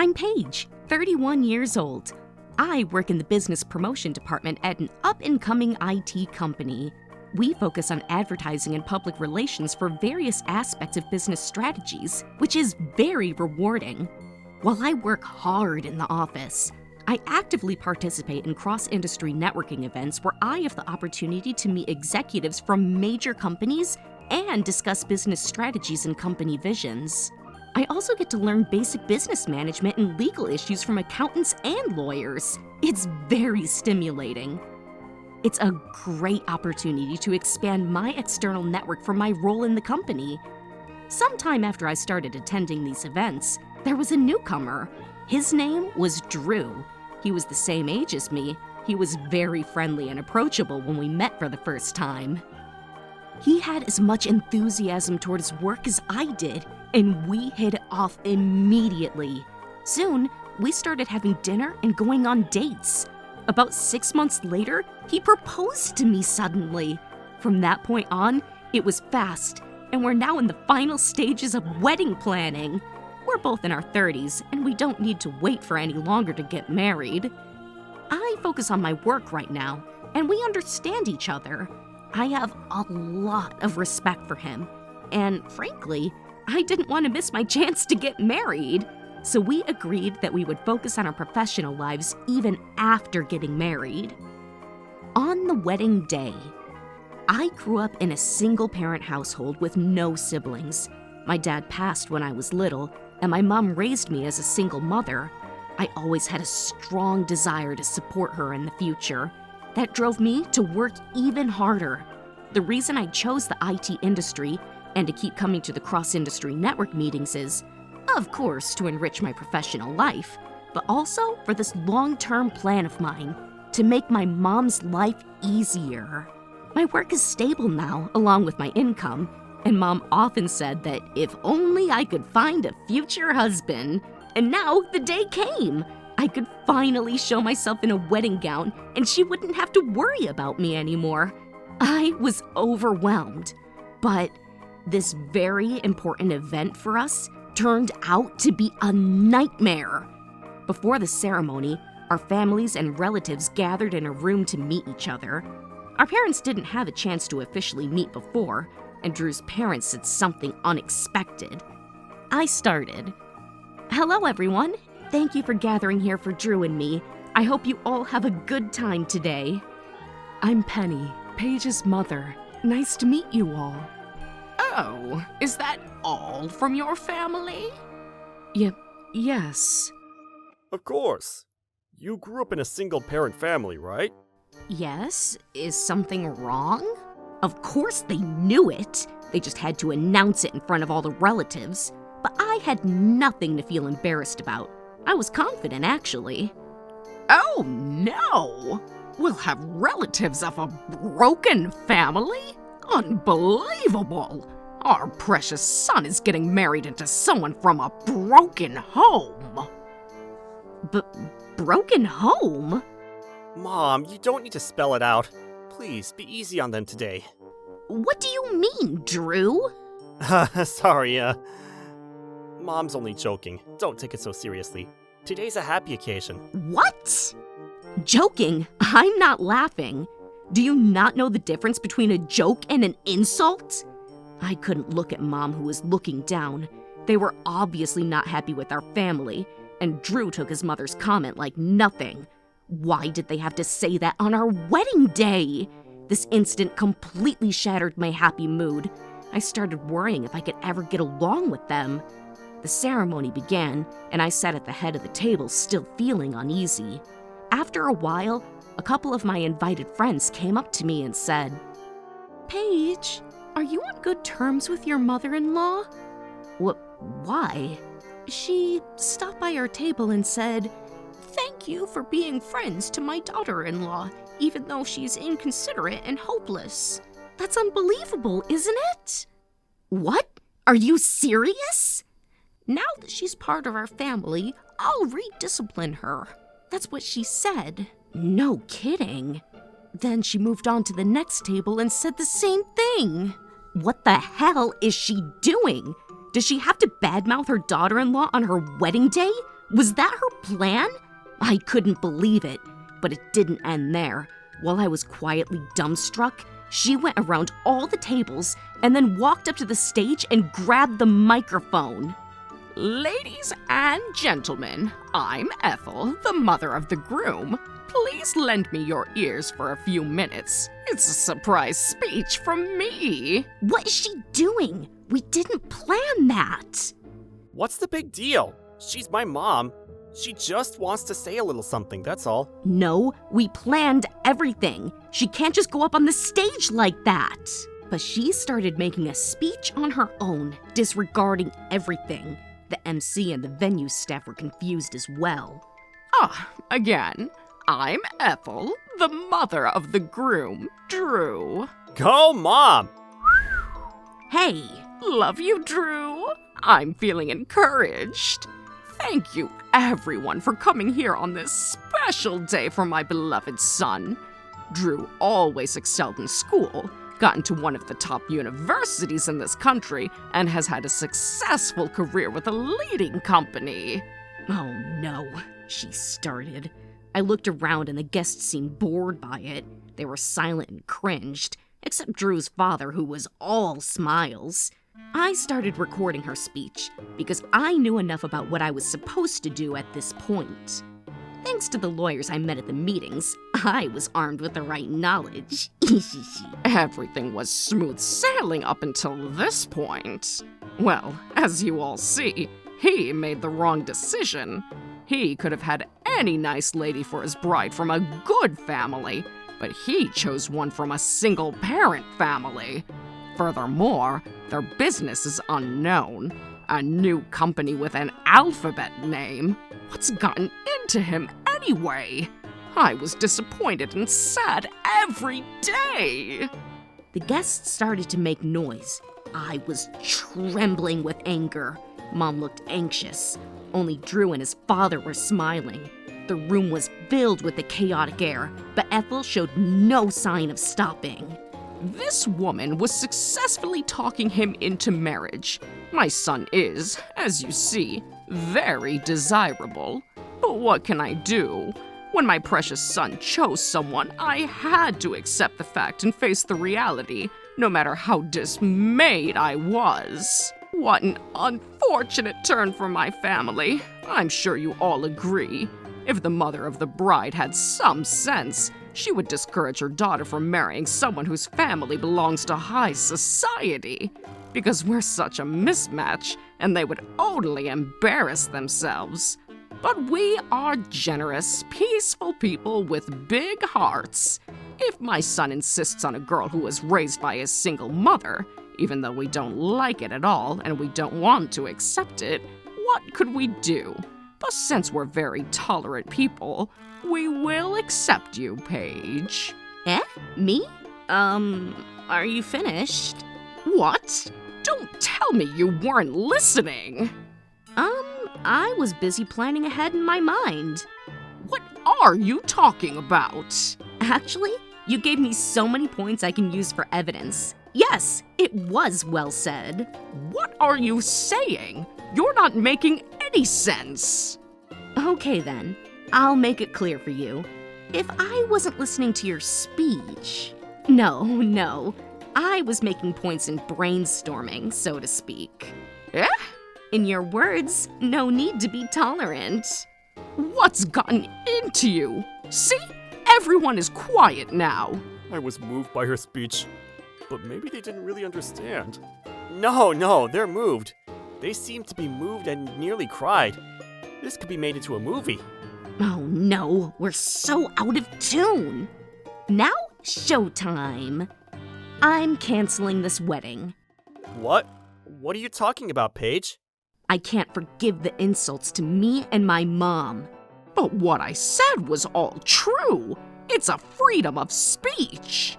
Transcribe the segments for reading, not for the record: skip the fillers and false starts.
I'm Paige, 31 years old. I work in the business promotion department at an up-and-coming IT company. We focus on advertising and public relations for various aspects of business strategies, which is very rewarding. While I work hard in the office, I actively participate in cross-industry networking events where I have the opportunity to meet executives from major companies and discuss business strategies and company visions. I also get to learn basic business management and legal issues from accountants and lawyers. It's very stimulating. It's a great opportunity to expand my external network for my role in the company. Sometime after I started attending these events, there was a newcomer. His name was Drew. He was the same age as me. He was very friendly and approachable when we met for the first time. He had as much enthusiasm toward his work as I did, and we hit it off immediately. Soon, we started having dinner and going on dates. About 6 months later, he proposed to me suddenly. From that point on, it was fast, and we're now in the final stages of wedding planning. We're both in our 30s, and we don't need to wait for any longer to get married. I focus on my work right now, and we understand each other. I have a lot of respect for him, and frankly, I didn't want to miss my chance to get married. So we agreed that we would focus on our professional lives even after getting married. On the wedding day, I grew up in a single-parent household with no siblings. My dad passed when I was little, and my mom raised me as a single mother. I always had a strong desire to support her in the future. That drove me to work even harder. The reason I chose the IT industry and to keep coming to the cross-industry network meetings is, of course, to enrich my professional life, but also for this long-term plan of mine, to make my mom's life easier. My work is stable now, along with my income, and Mom often said that if only I could find a future husband. And now the day came. I could finally show myself in a wedding gown, and she wouldn't have to worry about me anymore. I was overwhelmed, but this very important event for us turned out to be a nightmare. Before the ceremony, our families and relatives gathered in a room to meet each other. Our parents didn't have a chance to officially meet before, and Drew's parents said something unexpected. I started. Hello, everyone. Thank you for gathering here for Drew and me. I hope you all have a good time today. I'm Penny, Paige's mother. Nice to meet you all. Oh, is that all from your family? Yes. Of course. You grew up in a single-parent family, right? Yes? Is something wrong? Of course they knew it. They just had to announce it in front of all the relatives. But I had nothing to feel embarrassed about. I was confident, actually. Oh, no! We'll have relatives of a broken family? Unbelievable! Our precious son is getting married into someone from a broken home. Broken home? Mom, you don't need to spell it out. Please, be easy on them today. What do you mean, Drew? Sorry, Mom's only joking. Don't take it so seriously. Today's a happy occasion. What? Joking? I'm not laughing. Do you not know the difference between a joke and an insult? I couldn't look at Mom, who was looking down. They were obviously not happy with our family, and Drew took his mother's comment like nothing. Why did they have to say that on our wedding day? This incident completely shattered my happy mood. I started worrying if I could ever get along with them. The ceremony began, and I sat at the head of the table, still feeling uneasy. After a while, a couple of my invited friends came up to me and said, Paige, are you on good terms with your mother-in-law? Why? She stopped by our table and said, Thank you for being friends to my daughter-in-law, even though she's inconsiderate and hopeless. That's unbelievable, isn't it? What? Are you serious? Now that she's part of our family, I'll rediscipline her. That's what she said. No kidding. Then she moved on to the next table and said the same thing. What the hell is she doing? Does she have to badmouth her daughter-in-law on her wedding day? Was that her plan? I couldn't believe it, but it didn't end there. While I was quietly dumbstruck, she went around all the tables and then walked up to the stage and grabbed the microphone. Ladies and gentlemen, I'm Ethel, the mother of the groom. Please lend me your ears for a few minutes. It's a surprise speech from me. What is she doing? We didn't plan that. What's the big deal? She's my mom. She just wants to say a little something, that's all. No, we planned everything. She can't just go up on the stage like that. But she started making a speech on her own, disregarding everything. The MC and the venue staff were confused as well. Again, I'm Ethel, the mother of the groom, Drew. Go, Mom! Hey! Love you, Drew. I'm feeling encouraged. Thank you, everyone, for coming here on this special day for my beloved son. Drew always excelled in school, got into one of the top universities in this country, and has had a successful career with a leading company. Oh no, she started. I looked around and the guests seemed bored by it. They were silent and cringed, except Drew's father, who was all smiles. I started recording her speech because I knew enough about what I was supposed to do at this point. Thanks to the lawyers I met at the meetings, I was armed with the right knowledge. Everything was smooth sailing up until this point. Well, as you all see, he made the wrong decision. He could have had any nice lady for his bride from a good family, but he chose one from a single-parent family. Furthermore, their business is unknown. A new company with an alphabet name. What's gotten into him anyway? I was disappointed and sad every day. The guests started to make noise. I was trembling with anger. Mom looked anxious. Only Drew and his father were smiling. The room was filled with the chaotic air, but Ethel showed no sign of stopping. This woman was successfully talking him into marriage. My son is, as you see, very desirable. But what can I do? When my precious son chose someone, I had to accept the fact and face the reality, no matter how dismayed I was. What an unfortunate turn for my family. I'm sure you all agree. If the mother of the bride had some sense, she would discourage her daughter from marrying someone whose family belongs to high society, because we're such a mismatch, and they would only embarrass themselves. But we are generous, peaceful people with big hearts. If my son insists on a girl who was raised by a single mother, even though we don't like it at all and we don't want to accept it, what could we do? But since we're very tolerant people, we will accept you, Paige. Eh? Me? Are you finished? What? Don't tell me you weren't listening. I was busy planning ahead in my mind. What are you talking about? Actually, you gave me so many points I can use for evidence. Yes, it was well said. What are you saying? You're not making any sense. Okay then, I'll make it clear for you. If I wasn't listening to your speech... No, I was making points in brainstorming, so to speak. Eh? In your words, no need to be tolerant. What's gotten into you? See? Everyone is quiet now. I was moved by her speech, but maybe they didn't really understand. No, they're moved. They seemed to be moved and nearly cried. This could be made into a movie. Oh no, we're so out of tune. Now, showtime. I'm canceling this wedding. What? What are you talking about, Paige? I can't forgive the insults to me and my mom. But what I said was all true. It's a freedom of speech.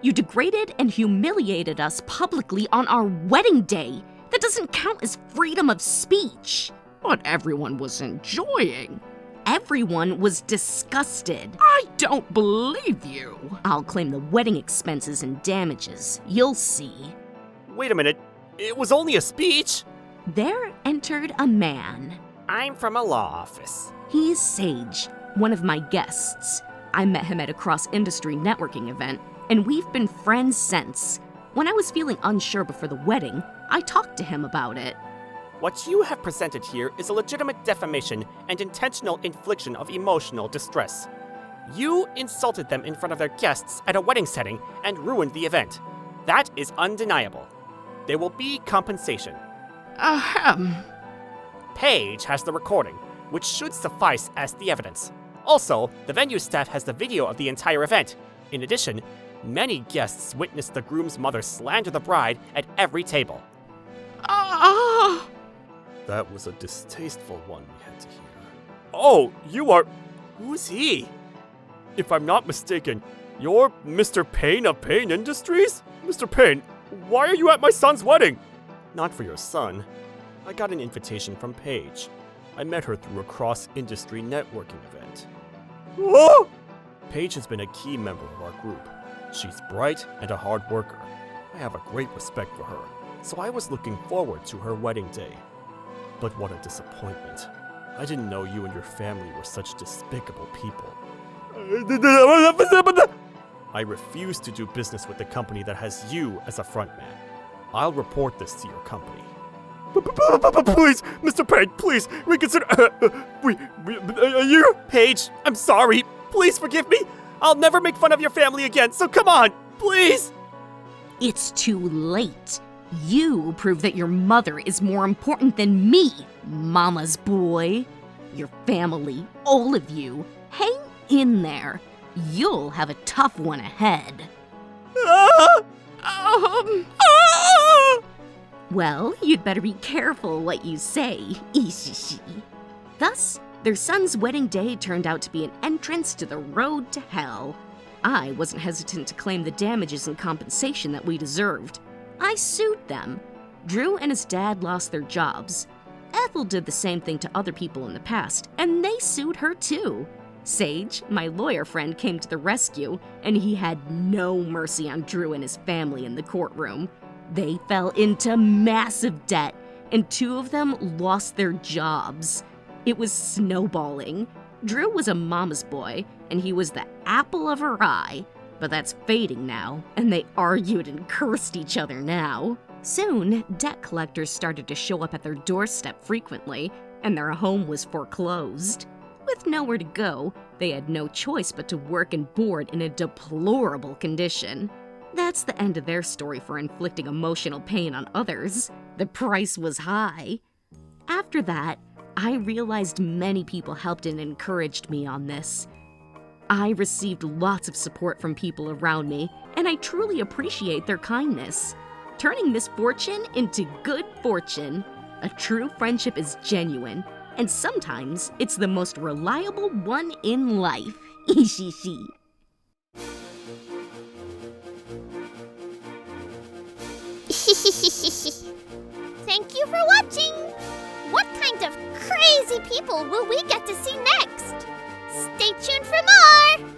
You degraded and humiliated us publicly on our wedding day. That doesn't count as freedom of speech. But everyone was enjoying. Everyone was disgusted. I don't believe you. I'll claim the wedding expenses and damages. You'll see. Wait a minute. It was only a speech. There entered a man. I'm from a law office. He's Sage, one of my guests. I met him at a cross-industry networking event, and we've been friends since. When I was feeling unsure before the wedding, I talked to him about it. What you have presented here is a legitimate defamation and intentional infliction of emotional distress. You insulted them in front of their guests at a wedding setting and ruined the event. That is undeniable. There will be compensation. Ahem. Paige has the recording, which should suffice as the evidence. Also, the venue staff has the video of the entire event. In addition, many guests witnessed the groom's mother slander the bride at every table. Ah! That was a distasteful one we had to hear. Oh, you are... Who's he? If I'm not mistaken, you're Mr. Payne of Payne Industries? Mr. Payne, why are you at my son's wedding? Not for your son. I got an invitation from Paige. I met her through a cross-industry networking event. Oh! Paige has been a key member of our group. She's bright and a hard worker. I have a great respect for her, so I was looking forward to her wedding day. But what a disappointment. I didn't know you and your family were such despicable people. I refuse to do business with the company that has you as a frontman. I'll report this to your company. Please, Mr. Payne, please, reconsider. You, Paige, I'm sorry. Please forgive me. I'll never make fun of your family again, so come on, please. It's too late. You prove that your mother is more important than me, mama's boy. Your family, all of you, hang in there. You'll have a tough one ahead. Well, you'd better be careful what you say, Ishishi. Thus, their son's wedding day turned out to be an entrance to the road to hell. I wasn't hesitant to claim the damages and compensation that we deserved. I sued them. Drew and his dad lost their jobs. Ethel did the same thing to other people in the past, and they sued her too. Sage, my lawyer friend, came to the rescue, and he had no mercy on Drew and his family in the courtroom. They fell into massive debt, and 2 of them lost their jobs. It was snowballing. Drew was a mama's boy, and he was the apple of her eye. But that's fading now, and they argued and cursed each other now. Soon, debt collectors started to show up at their doorstep frequently, and their home was foreclosed. With nowhere to go, they had no choice but to work and board in a deplorable condition. That's the end of their story for inflicting emotional pain on others. The price was high. After that, I realized many people helped and encouraged me on this. I received lots of support from people around me, and I truly appreciate their kindness. Turning misfortune into good fortune. A true friendship is genuine, and sometimes it's the most reliable one in life. Ishishi. Thank you for watching! What kind of crazy people will we get to see next? Stay tuned for more!